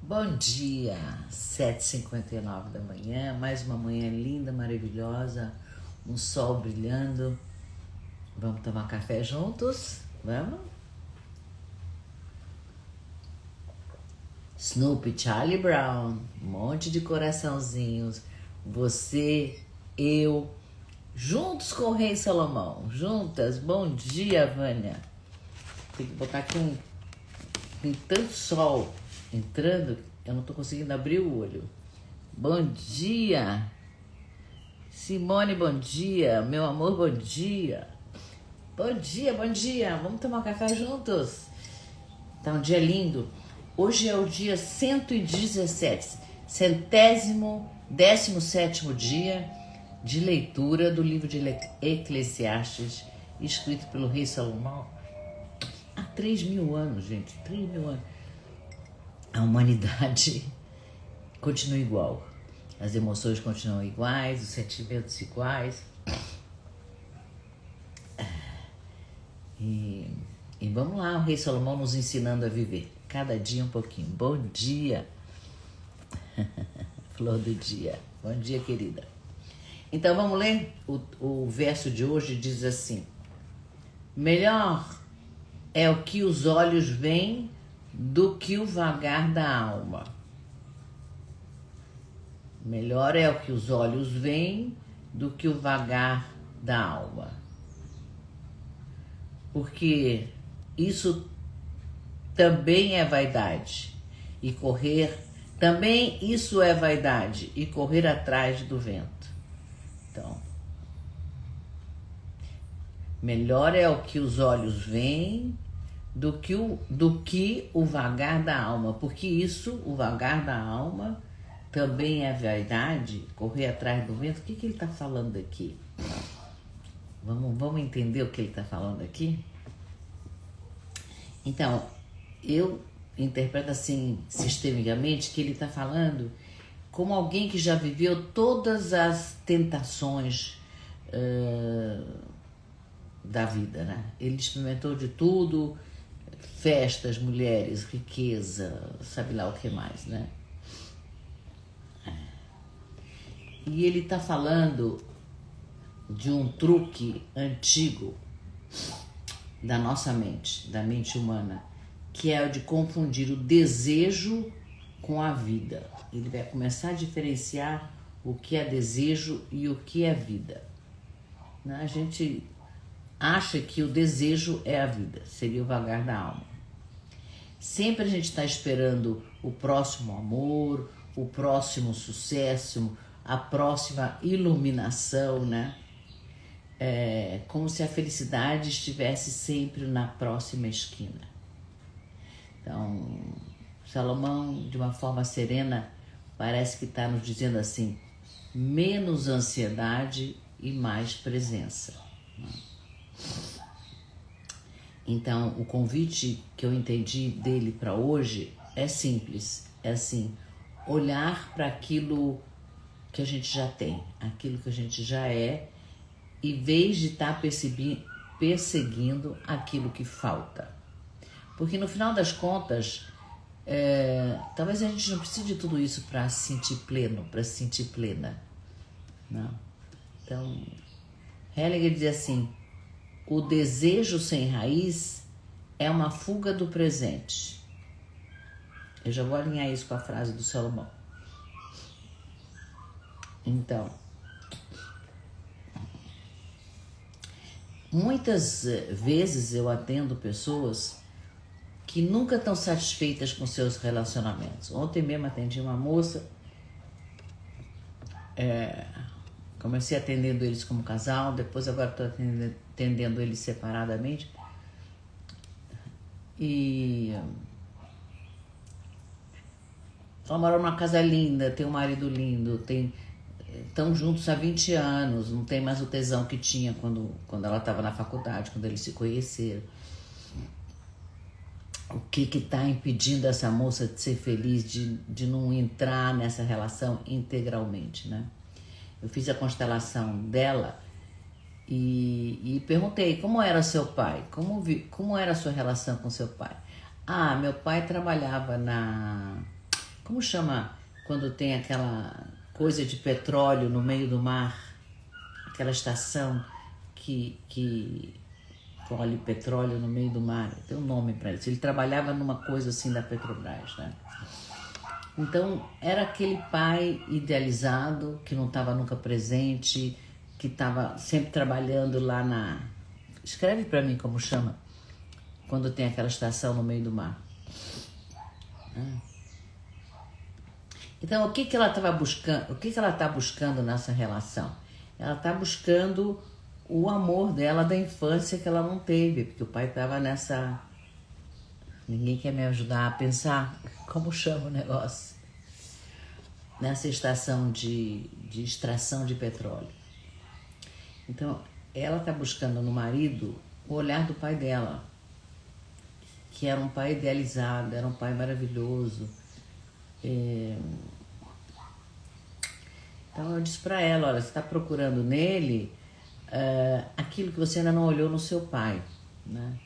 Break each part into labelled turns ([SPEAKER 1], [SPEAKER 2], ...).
[SPEAKER 1] Bom dia, 7h59 da manhã, mais uma manhã linda, maravilhosa, um sol brilhando. Vamos tomar café juntos? Vamos? Snoopy, Charlie Brown, um monte de coraçãozinhos, você, eu, juntos com o Rei Salomão, juntas. Bom dia, Vânia. Tem que botar aqui tem tanto sol entrando, eu não tô conseguindo abrir o olho. Bom dia, Simone, bom dia, meu amor, bom dia. Bom dia, bom dia, vamos tomar um café juntos? Tá um dia lindo. Hoje é o dia 117, 117º dia de leitura do livro de Eclesiastes, escrito pelo rei Salomão há 3.000 anos, gente, 3.000 anos. A humanidade continua igual, as emoções continuam iguais, os sentimentos iguais. E vamos lá, o rei Salomão nos ensinando a viver, cada dia um pouquinho. Bom dia, flor do dia. Bom dia, querida. Então vamos ler? O verso de hoje diz assim: melhor é o que os olhos veem do que o vagar da alma. Melhor é o que os olhos veem do que o vagar da alma. Porque isso também é vaidade e isso é vaidade e correr atrás do vento. Então, melhor é o que os olhos veem do que o vagar da alma, porque isso, o vagar da alma, também é vaidade, correr atrás do vento. O que ele está falando aqui? Vamos entender o que ele está falando aqui? Então, eu interpreto assim, sistemicamente, que ele está falando como alguém que já viveu todas as tentações da vida, né? Ele experimentou de tudo, festas, mulheres, riqueza, sabe lá o que mais, né? E ele está falando de um truque antigo da nossa mente, da mente humana, que é o de confundir o desejo com a vida. Ele vai começar a diferenciar o que é desejo e o que é vida. A gente acha que o desejo é a vida, seria o vagar da alma. Sempre a gente está esperando o próximo amor, o próximo sucesso, a próxima iluminação, né? Como se a felicidade estivesse sempre na próxima esquina. Então, Salomão, de uma forma serena, parece que está nos dizendo assim: menos ansiedade e mais presença. Então, o convite que eu entendi dele para hoje é simples, é assim: olhar para aquilo que a gente já tem, aquilo que a gente já é, em vez de estar perseguindo aquilo que falta. Porque no final das contas, talvez a gente não precise de tudo isso para se sentir pleno, para se sentir plena. Não. Então, Hellinger diz assim: o desejo sem raiz é uma fuga do presente. Eu já vou alinhar isso com a frase do Salomão. Então, muitas vezes eu atendo pessoas que nunca estão satisfeitas com seus relacionamentos. Ontem mesmo atendi uma moça, comecei atendendo eles como casal, depois agora estou atendendo eles separadamente. E ela mora numa casa linda, tem um marido lindo, estão juntos há 20 anos, não tem mais o tesão que tinha quando ela estava na faculdade, quando eles se conheceram. O que está impedindo essa moça de ser feliz, de não entrar nessa relação integralmente, né? Eu fiz a constelação dela e perguntei: como era seu pai? Como era a sua relação com seu pai? Meu pai trabalhava Como chama quando tem aquela coisa de petróleo no meio do mar? Aquela estação que colhe petróleo no meio do mar. Tem um nome para isso. Ele trabalhava numa coisa assim da Petrobras, né? Então, era aquele pai idealizado, que não estava nunca presente, que estava sempre trabalhando lá na... Escreve para mim como chama, quando tem aquela estação no meio do mar. Então, o que ela estava buscando? O que ela está buscando nessa relação? Ela está buscando o amor dela da infância que ela não teve, porque o pai estava nessa... Ninguém quer me ajudar a pensar como chama o negócio. Nessa estação de extração de petróleo. Então, ela está buscando no marido o olhar do pai dela, que era um pai idealizado, era um pai maravilhoso. Então, eu disse para ela, olha, você está procurando nele aquilo que você ainda não olhou no seu pai, né?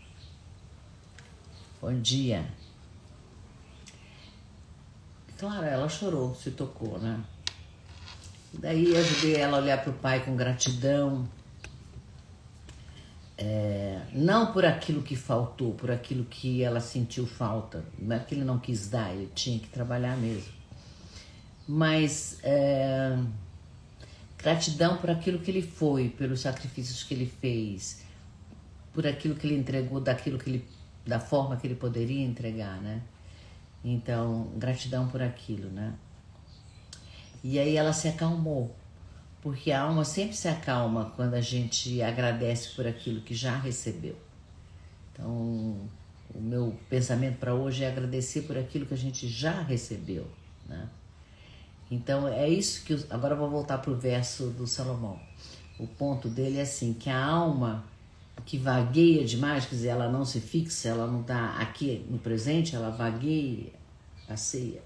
[SPEAKER 1] Bom dia. Claro, ela chorou, se tocou, né? Daí ajudei ela a olhar para o pai com gratidão, não por aquilo que faltou, por aquilo que ela sentiu falta, não é que ele não quis dar, ele tinha que trabalhar mesmo, mas gratidão por aquilo que ele foi, pelos sacrifícios que ele fez, por aquilo que ele entregou, da forma que ele poderia entregar, né? Então, gratidão por aquilo, né? E aí ela se acalmou, porque a alma sempre se acalma quando a gente agradece por aquilo que já recebeu. Então, o meu pensamento para hoje é agradecer por aquilo que a gente já recebeu, né? Então, é isso que... Agora eu vou voltar para o verso do Salomão. O ponto dele é assim, que a alma que vagueia demais, quer dizer, ela não se fixa, ela não está aqui no presente, ela vagueia, passeia,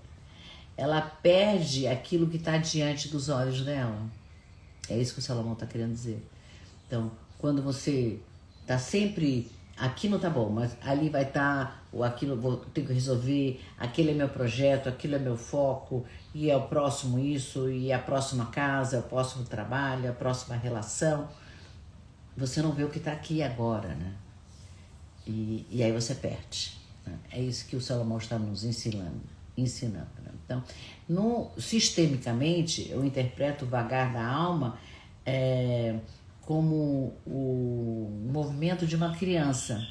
[SPEAKER 1] ela perde aquilo que está diante dos olhos dela. É isso que o Salomão está querendo dizer. Então, quando você está sempre, aqui não tá bom, mas ali vai estar, ou aquilo eu vou ter que resolver, aquele é meu projeto, aquilo é meu foco, e é o próximo isso, e é a próxima casa, é o próximo trabalho, é a próxima relação. Você não vê o que está aqui agora, né? E aí você perde, né? É isso que o Salomão está nos ensinando, né? Então, sistemicamente, eu interpreto o vagar da alma como o movimento de uma criança.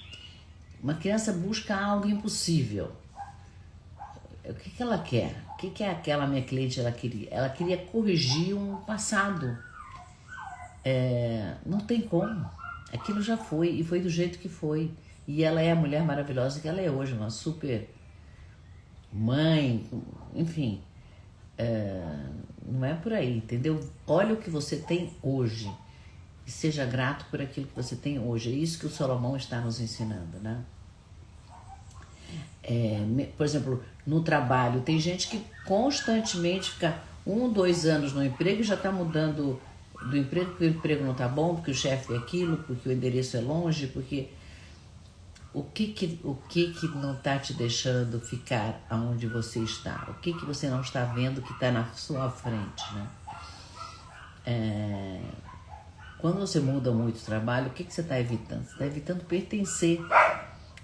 [SPEAKER 1] Uma criança busca algo impossível. O que ela quer? O que aquela minha cliente ela queria? Ela queria corrigir um passado. Não tem como. Aquilo já foi, e foi do jeito que foi. E ela é a mulher maravilhosa que ela é hoje, uma super mãe, enfim. Não é por aí, entendeu? Olha o que você tem hoje e seja grato por aquilo que você tem hoje. É isso que o Salomão está nos ensinando, né? Por exemplo, no trabalho, tem gente que constantemente fica 1, 2 anos no emprego e já está mudando do emprego porque o emprego não está bom, porque o chefe é aquilo, porque o endereço é longe, porque... O que não está te deixando ficar aonde você está? O que você não está vendo que está na sua frente, né? Quando você muda muito o trabalho, o que você está evitando? Você está evitando pertencer.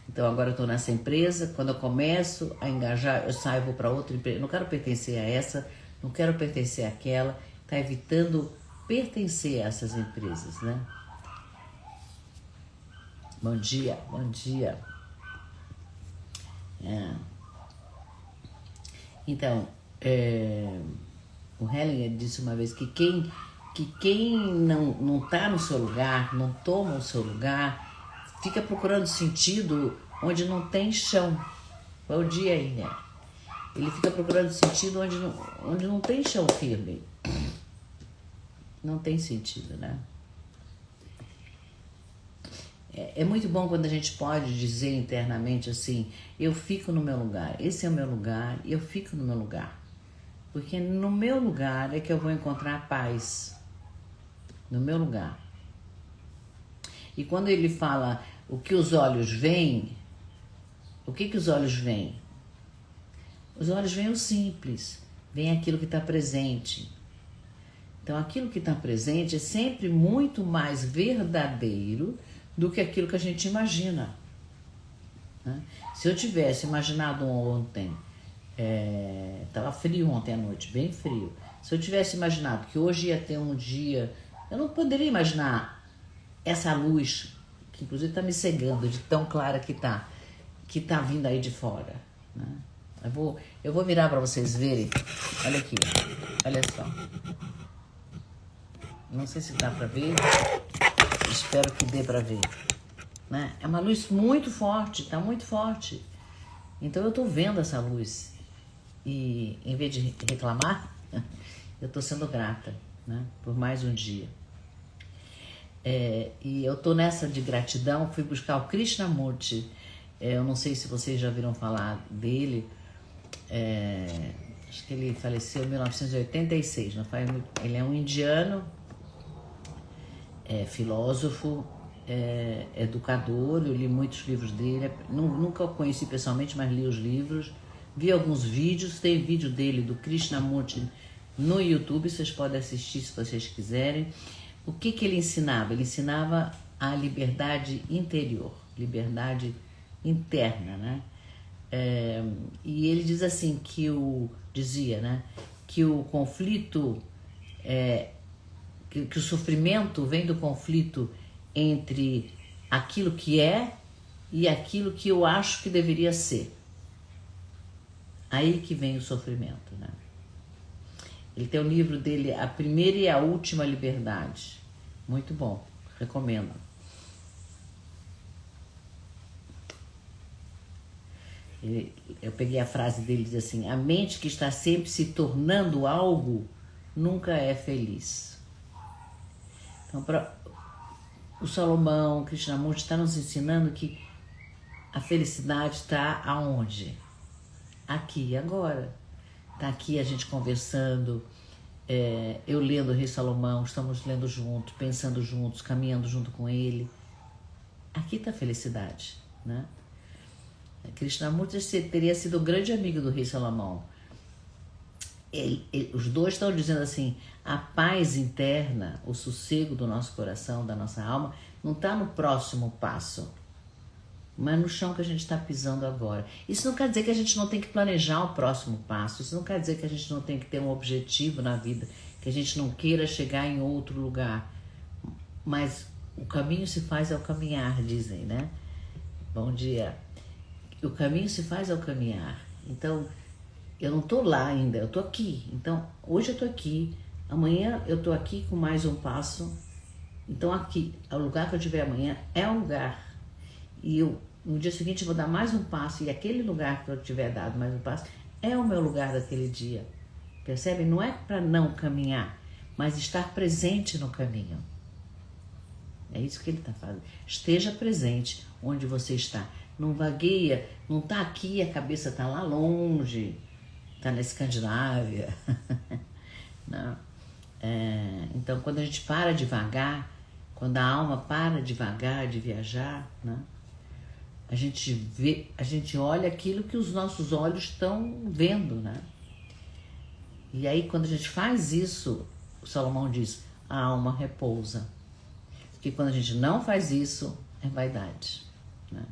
[SPEAKER 1] Então, agora eu estou nessa empresa, quando eu começo a engajar, eu saio, vou para outra empresa. Não quero pertencer a essa, não quero pertencer àquela. Está evitando pertencer a essas empresas, né? Bom dia, bom dia. Então, o Hellinger disse uma vez que quem não tá no seu lugar, não toma o seu lugar, fica procurando sentido onde não tem chão. Bom dia aí, né? Ele fica procurando sentido onde não tem chão firme. Não tem sentido, né? É muito bom quando a gente pode dizer internamente assim, eu fico no meu lugar, esse é o meu lugar, e eu fico no meu lugar. Porque no meu lugar é que eu vou encontrar paz. No meu lugar. E quando ele fala o que os olhos veem, o que os olhos veem? Os olhos veem o simples, vem aquilo que está presente. Então, aquilo que está presente é sempre muito mais verdadeiro do que aquilo que a gente imagina, né? Se eu tivesse imaginado ontem, estava frio ontem à noite, bem frio. Se eu tivesse imaginado que hoje ia ter um dia, eu não poderia imaginar essa luz, que inclusive está me cegando de tão clara que tá vindo aí de fora, né? Eu vou virar para vocês verem. Olha aqui, olha só. Não sei se dá para ver. Espero que dê para ver, né? É uma luz muito forte, tá muito forte. Então eu tô vendo essa luz e em vez de reclamar, eu tô sendo grata, né? Por mais um dia. E eu tô nessa de gratidão. Fui buscar o Krishnamurti. Eu não sei se vocês já ouviram falar dele. Acho que ele faleceu em 1986. Não faz muito. Ele é um indiano, filósofo, educador. Eu li muitos livros dele. Nunca o conheci pessoalmente, mas li os livros. Vi alguns vídeos. Tem vídeo dele, do Krishnamurti, no YouTube. Vocês podem assistir se vocês quiserem. O que ele ensinava? Ele ensinava a liberdade interior, liberdade interna, né? E ele diz assim dizia, né, que o conflito, que o sofrimento vem do conflito entre aquilo que é e aquilo que eu acho que deveria ser. Aí que vem o sofrimento, né? Ele tem um livro dele, A Primeira e a Última Liberdade. Muito bom, recomendo. Eu peguei a frase dele, diz assim: a mente que está sempre se tornando algo nunca é feliz. Então, o Salomão, o Krishnamurti está nos ensinando que a felicidade está aonde? Aqui e agora. Está aqui a gente conversando, eu lendo o Rei Salomão, estamos lendo juntos, pensando juntos, caminhando junto com ele. Aqui está a felicidade, né? Krishnamurti teria sido um grande amigo do Rei Salomão. Os dois estão dizendo assim: a paz interna, o sossego do nosso coração, da nossa alma, não está no próximo passo, mas no chão que a gente está pisando agora. Isso não quer dizer que a gente não tem que planejar o próximo passo. Isso não quer dizer que a gente não tem que ter um objetivo na vida, que a gente não queira chegar em outro lugar. Mas o caminho se faz ao caminhar, dizem, né? Bom dia. O caminho se faz ao caminhar. Então, eu não estou lá ainda, eu estou aqui. Então, hoje eu estou aqui, amanhã eu estou aqui com mais um passo. Então, aqui, o lugar que eu estiver amanhã é um lugar. E no dia seguinte eu vou dar mais um passo, e aquele lugar que eu tiver dado mais um passo é o meu lugar daquele dia. Percebem? Não é para não caminhar, mas estar presente no caminho. É isso que ele está fazendo. Esteja presente onde você está. Não vagueia, não está aqui, a cabeça está lá longe, está na Escandinávia. Não. Então, quando a gente para devagar, quando a alma para devagar de viajar, né, a gente olha aquilo que os nossos olhos estão vendo, né? E aí, quando a gente faz isso, o Salomão diz: a alma repousa. Porque quando a gente não faz isso, é vaidade, né?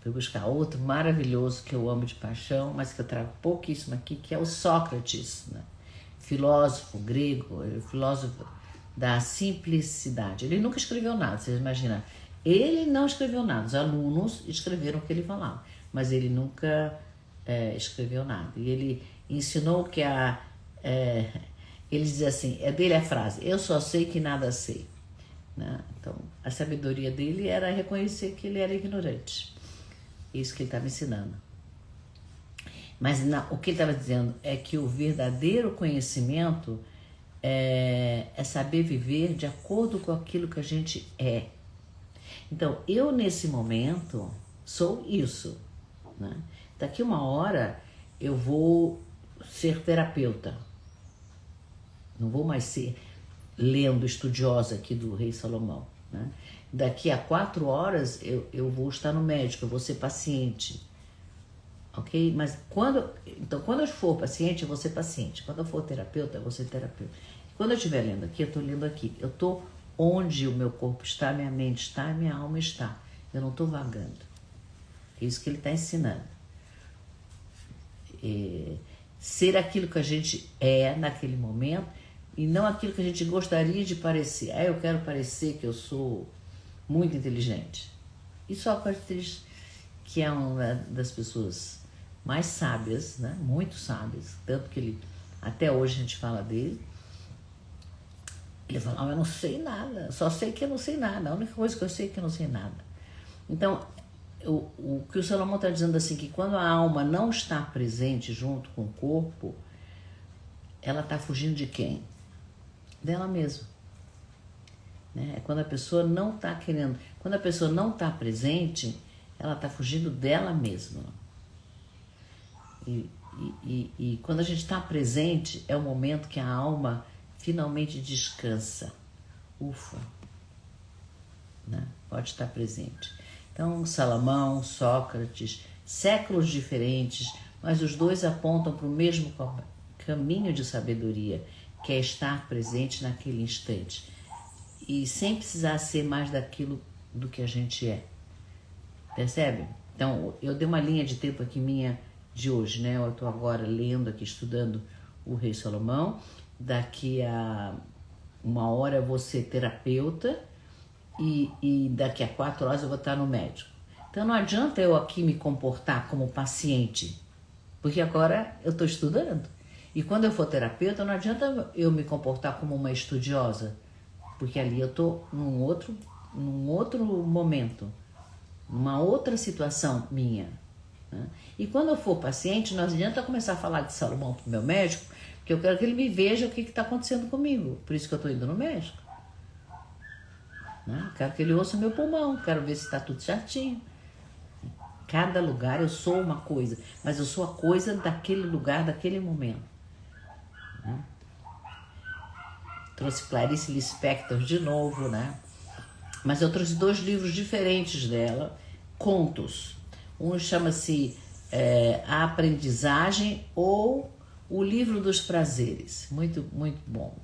[SPEAKER 1] Fui buscar outro maravilhoso que eu amo de paixão, mas que eu trago pouquíssimo aqui, que é o Sócrates, né? Filósofo grego, filósofo da simplicidade. Ele nunca escreveu nada, vocês imaginam. Ele não escreveu nada, os alunos escreveram o que ele falava, mas ele nunca escreveu nada. E ele ensinou que ele diz assim, dele a frase: eu só sei que nada sei, né? Então, a sabedoria dele era reconhecer que ele era ignorante. Isso que ele estava ensinando. Mas o que ele estava dizendo é que o verdadeiro conhecimento é saber viver de acordo com aquilo que a gente é. Então, eu nesse momento sou isso, né? Daqui uma hora eu vou ser terapeuta. Não vou mais ser lendo estudiosa aqui do Rei Salomão, né? Daqui a 4 horas eu vou estar no médico, eu vou ser paciente. ok? Mas quando eu for paciente, eu vou ser paciente. Quando eu for terapeuta, eu vou ser terapeuta. Quando eu estiver lendo aqui, eu estou lendo aqui. Eu estou onde o meu corpo está, minha mente está, minha alma está. Eu não estou vagando. É isso que ele está ensinando. Ser aquilo que a gente é naquele momento e não aquilo que a gente gostaria de parecer. Eu quero parecer que eu sou muito inteligente. E Sócrates, que é uma das pessoas mais sábias, né? Muito sábias, tanto que ele, até hoje a gente fala dele, ele fala, eu não sei nada, só sei que eu não sei nada, a única coisa que eu sei é que eu não sei nada. Então, o que o Salomão está dizendo assim, que quando a alma não está presente junto com o corpo, ela está fugindo de quem? Dela mesma. Né? É quando a pessoa não está querendo, quando a pessoa não está presente, ela está fugindo dela mesma. E quando a gente está presente, é o momento que a alma finalmente descansa. Ufa. Né? Pode estar presente. Então, Salomão, Sócrates, séculos diferentes, mas os dois apontam para o mesmo caminho de sabedoria, que é estar presente naquele instante. E sem precisar ser mais daquilo do que a gente é. Percebe? Então, eu dei uma linha de tempo aqui minha de hoje, né? Eu estou agora lendo aqui, estudando o Rei Salomão. Daqui a 1 hora eu vou ser terapeuta e daqui a 4 horas eu vou estar no médico. Então, não adianta eu aqui me comportar como paciente, porque agora eu estou estudando. E quando eu for terapeuta, não adianta eu me comportar como uma estudiosa, porque ali eu estou num outro momento, numa outra situação minha. Né? E quando eu for paciente, não adianta eu começar a falar de Salomão para o meu médico, porque eu quero que ele me veja o que está acontecendo comigo. Por isso que eu estou indo no médico. Né? Quero que ele ouça o meu pulmão, quero ver se está tudo certinho. Cada lugar eu sou uma coisa, mas eu sou a coisa daquele lugar, daquele momento. Né? Trouxe Clarice Lispector de novo, né? Mas eu trouxe 2 livros diferentes dela, contos. Um chama-se A Aprendizagem ou O Livro dos Prazeres. Muito, muito bom.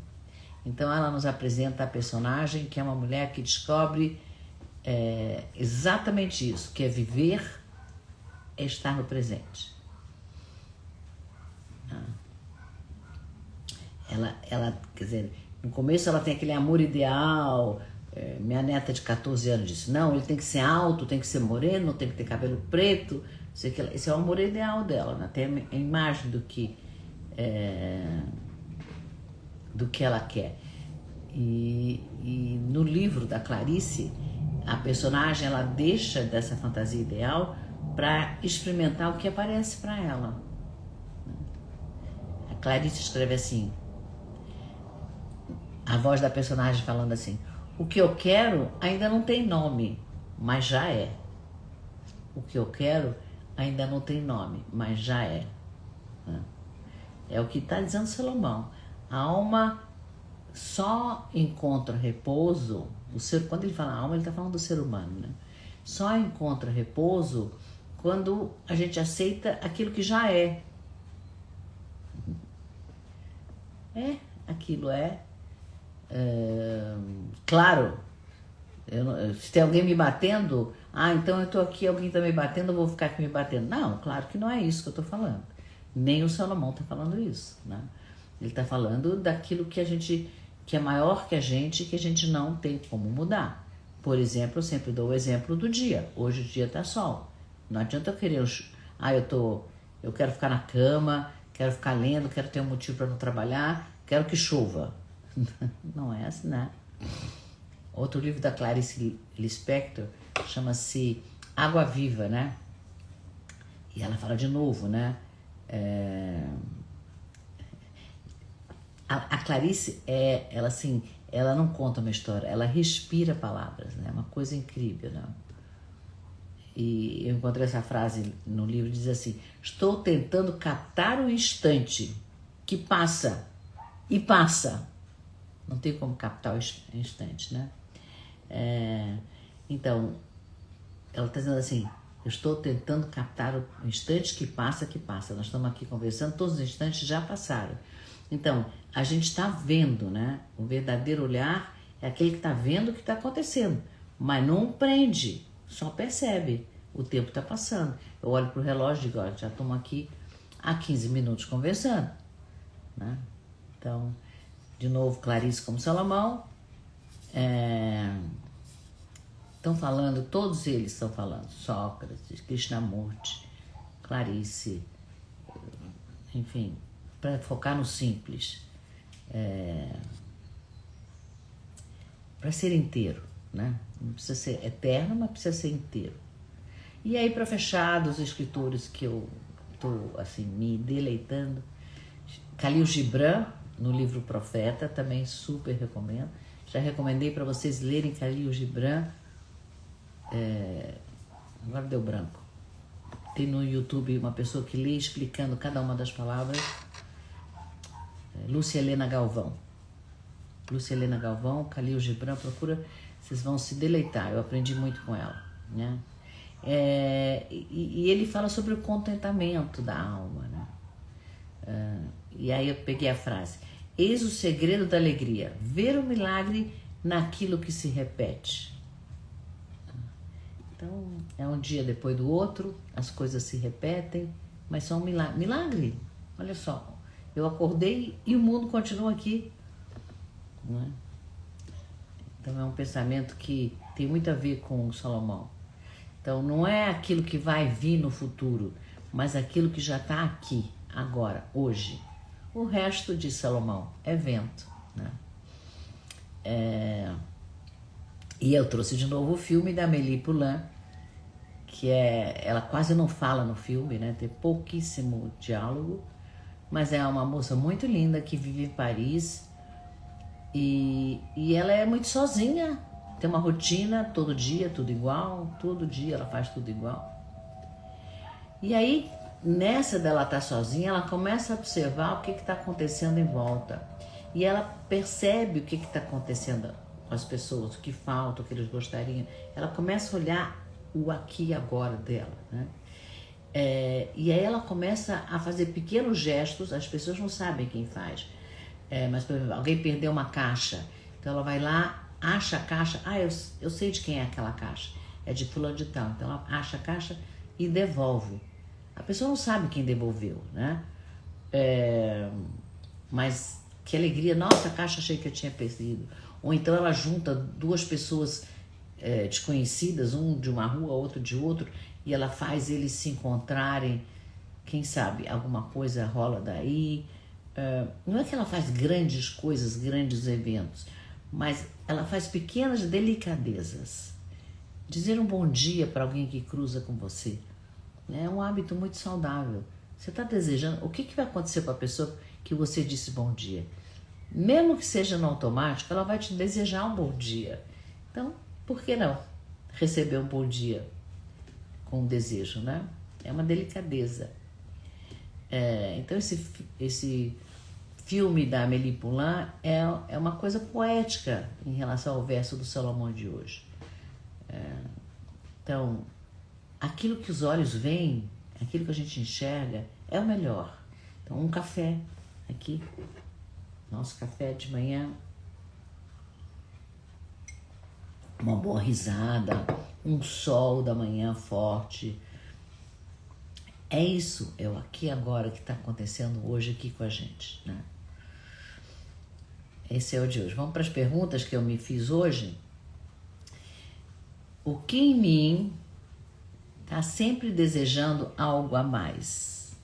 [SPEAKER 1] Então ela nos apresenta a personagem, que é uma mulher que descobre exatamente isso, que é viver, é estar no presente. Ela, quer dizer, no começo ela tem aquele amor ideal. Minha neta de 14 anos disse, não, ele tem que ser alto, tem que ser moreno, tem que ter cabelo preto. Esse é o amor ideal dela, né? Tem a imagem do que ela quer. E no livro da Clarice, a personagem ela deixa dessa fantasia ideal para experimentar o que aparece para ela. A Clarice escreve assim, a voz da personagem falando assim, o que eu quero ainda não tem nome, mas já é. O que eu quero ainda não tem nome, mas já é. É o que está dizendo Salomão. A alma só encontra repouso, quando ele fala alma, ele está falando do ser humano, né? Só encontra repouso quando a gente aceita aquilo que já é. Aquilo claro, se tem alguém me batendo, então eu estou aqui, alguém está me batendo, eu vou ficar aqui me batendo. Não, claro que não é isso que eu estou falando. Nem o Salomão está falando isso, né? Ele está falando daquilo que que é maior que a gente não tem como mudar. Por exemplo, eu sempre dou o exemplo do dia. Hoje o dia está sol. Não adianta eu querer, eu quero ficar na cama, quero ficar lendo, quero ter um motivo para não trabalhar, quero que chova. Não é assim, né? Outro livro da Clarice Lispector chama-se Água Viva, né? E ela fala de novo, né? A Clarice, ela não conta uma história, ela respira palavras, né? É uma coisa incrível, né? E eu encontrei essa frase no livro, diz assim, estou tentando captar o instante que passa e passa. Não tem como captar o instante, né? Então, ela está dizendo assim, Eu estou tentando captar o instante que passa, que passa. Nós estamos aqui conversando, todos os instantes já passaram. Então, a gente está vendo, né? O verdadeiro olhar é aquele que está vendo o que está acontecendo, mas não prende, só percebe. O tempo está passando. Eu olho para o relógio e digo, olha, já estamos aqui há 15 minutos conversando, né? Então, de novo, Clarice como Salomão, estão falando, todos eles estão falando, Sócrates, Krishnamurti, Clarice, enfim, para focar no simples, para ser inteiro, né? Não precisa ser eterno, mas precisa ser inteiro. E aí, para fechar, dos escritores que eu estou assim, me deleitando, Khalil Gibran, no livro Profeta, também super recomendo. Já recomendei para vocês lerem Khalil Gibran. Agora deu branco. Tem no YouTube uma pessoa que lê explicando cada uma das palavras. Lúcia Helena Galvão. Lúcia Helena Galvão, Khalil Gibran, procura, vocês vão se deleitar. Eu aprendi muito com ela, né? E ele fala sobre o contentamento da alma, né? E aí eu peguei a frase: eis o segredo da alegria, ver o milagre naquilo que se repete. Então, é um dia depois do outro, as coisas se repetem, mas são um milagre. Milagre, olha só, eu acordei e o mundo continua aqui, não é? Então é um pensamento que tem muito a ver com o Salomão. Então não é aquilo que vai vir no futuro, mas aquilo que já está aqui, agora, hoje. O resto de Salomão é vento, né? E eu trouxe de novo o filme da Amélie Poulain, que ela quase não fala no filme, né? Tem pouquíssimo diálogo, mas é uma moça muito linda que vive em Paris e ela é muito sozinha, tem uma rotina, todo dia tudo igual, todo dia ela faz tudo igual. E aí, nessa dela estar sozinha, ela começa a observar o que está acontecendo em volta. E ela percebe o que está acontecendo com as pessoas, o que falta, o que eles gostariam. Ela começa a olhar o aqui e agora dela, né? E aí ela começa a fazer pequenos gestos, as pessoas não sabem quem faz. Mas, por exemplo, alguém perdeu uma caixa, então ela vai lá, acha a caixa, eu sei de quem é aquela caixa, é de fulano de tal, então ela acha a caixa e devolve. A pessoa não sabe quem devolveu, né? Mas que alegria, nossa, a caixa achei que eu tinha perdido. Ou então ela junta duas pessoas desconhecidas, um de uma rua, outro de outro, e ela faz eles se encontrarem, quem sabe, alguma coisa rola daí. Não é que ela faz grandes coisas, grandes eventos, mas ela faz pequenas delicadezas. Dizer um bom dia para alguém que cruza com você é um hábito muito saudável. Você está desejando, o que vai acontecer para a pessoa que você disse bom dia? Mesmo que seja no automático, ela vai te desejar um bom dia. Então, por que não receber um bom dia com um desejo, né? É uma delicadeza. Então esse filme da Amélie Poulain é uma coisa poética em relação ao verso do Salomão de hoje. Então, aquilo que os olhos veem, aquilo que a gente enxerga, é o melhor. Então, um café aqui, nosso café de manhã, uma boa risada, um sol da manhã forte. É isso, é o aqui e agora que está acontecendo hoje aqui com a gente, né? Esse é o de hoje. Vamos para as perguntas que eu me fiz hoje. O que em mim está sempre desejando algo a mais?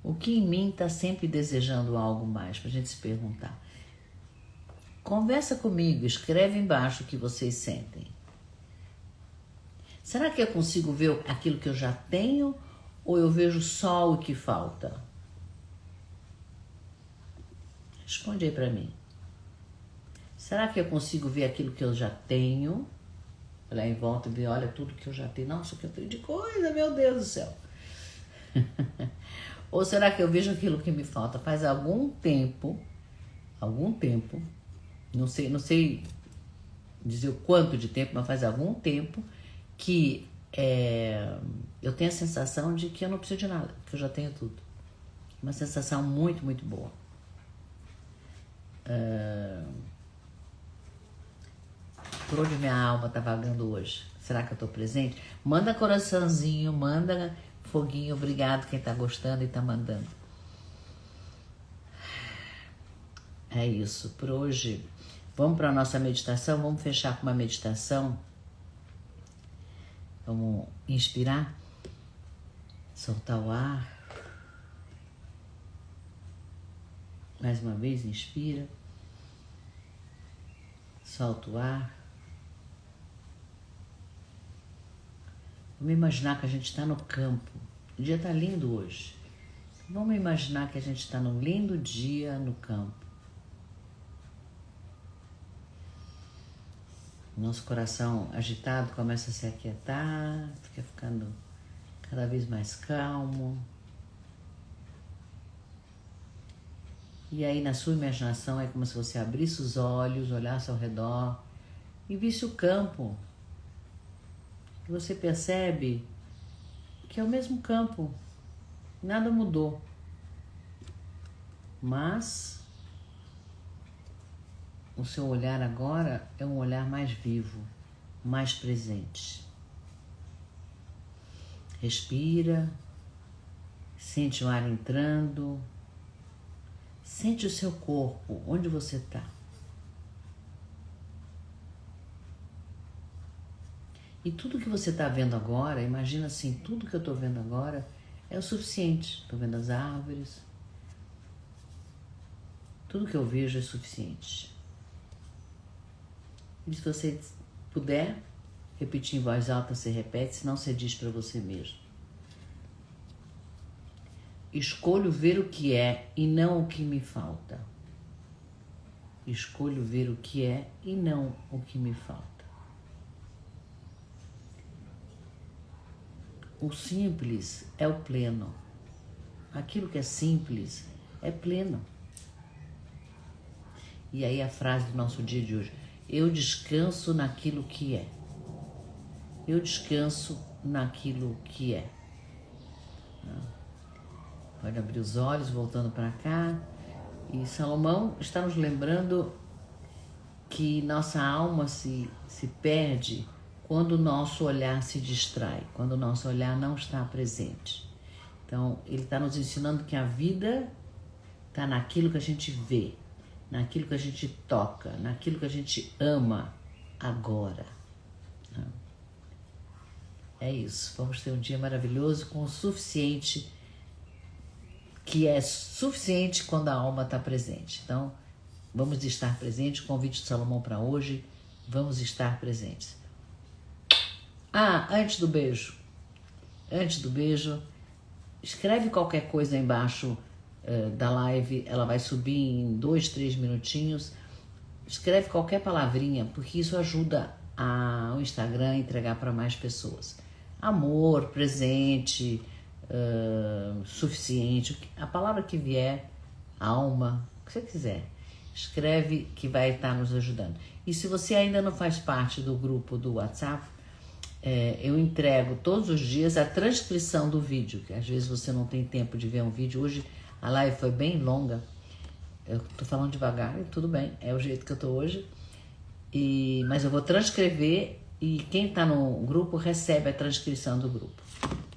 [SPEAKER 1] O que em mim está sempre desejando algo mais? Para a gente se perguntar. Conversa comigo, escreve embaixo o que vocês sentem. Será que eu consigo ver aquilo que eu já tenho ou eu vejo só o que falta? Responde aí para mim. Será que eu consigo ver aquilo que eu já tenho? Olhar em volta e ver, olha tudo que eu já tenho. Nossa, o que eu tenho de coisa, meu Deus do céu. Ou será que eu vejo aquilo que me falta? Faz algum tempo, não sei dizer o quanto de tempo, mas faz algum tempo que eu tenho a sensação de que eu não preciso de nada, que eu já tenho tudo. Uma sensação muito, muito boa. Por onde minha alma está vagando hoje? Será que eu estou presente? Manda coraçãozinho, manda foguinho. Obrigado quem está gostando e está mandando. É isso. Por hoje, vamos para a nossa meditação. Vamos fechar com uma meditação. Vamos inspirar. Soltar o ar. Mais uma vez, inspira. Solta o ar. Vamos imaginar que a gente está no campo. O dia está lindo hoje. Vamos imaginar que a gente está num lindo dia no campo. Nosso coração agitado começa a se aquietar, fica ficando cada vez mais calmo. E aí na sua imaginação é como se você abrisse os olhos, olhasse ao redor e visse o campo. E você percebe que é o mesmo campo, nada mudou. Mas o seu olhar agora é um olhar mais vivo, mais presente. Respira, sente o ar entrando, sente o seu corpo, onde você está. E tudo que você está vendo agora, imagina assim, tudo que eu estou vendo agora é o suficiente. Estou vendo as árvores, tudo que eu vejo é suficiente. E se você puder repetir em voz alta, você repete, senão você diz para você mesmo. Escolho ver o que é e não o que me falta. Escolho ver o que é e não o que me falta. O simples é o pleno. Aquilo que é simples é pleno. E aí a frase do nosso dia de hoje. Eu descanso naquilo que é. Eu descanso naquilo que é. Pode abrir os olhos, voltando para cá. E Salomão está nos lembrando que nossa alma se perde quando o nosso olhar se distrai, quando o nosso olhar não está presente. Então, ele está nos ensinando que a vida está naquilo que a gente vê, naquilo que a gente toca, naquilo que a gente ama agora. É isso. Vamos ter um dia maravilhoso com o suficiente, que é suficiente quando a alma está presente. Então, vamos estar presentes. Convite de Salomão para hoje. Vamos estar presentes. Antes do beijo, escreve qualquer coisa aí embaixo da live, ela vai subir em 2, 3 minutinhos. Escreve qualquer palavrinha, porque isso ajuda o Instagram a entregar para mais pessoas. Amor, presente, suficiente, a palavra que vier, alma, o que você quiser. Escreve que vai estar nos ajudando. E se você ainda não faz parte do grupo do WhatsApp, eu entrego todos os dias a transcrição do vídeo, que às vezes você não tem tempo de ver um vídeo. Hoje a live foi bem longa, eu tô falando devagar e tudo bem, é o jeito que eu tô hoje. Mas eu vou transcrever e quem tá no grupo recebe a transcrição do grupo.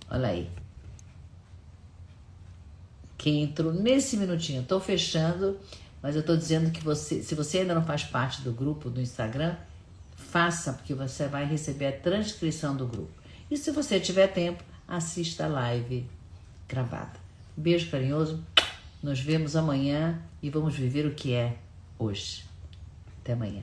[SPEAKER 1] Olha aí. Quem entrou nesse minutinho, eu tô fechando, mas eu tô dizendo que se você ainda não faz parte do grupo do Instagram, faça, porque você vai receber a transcrição do grupo. E se você tiver tempo, assista a live gravada. Beijo carinhoso, nos vemos amanhã e vamos viver o que é hoje. Até amanhã.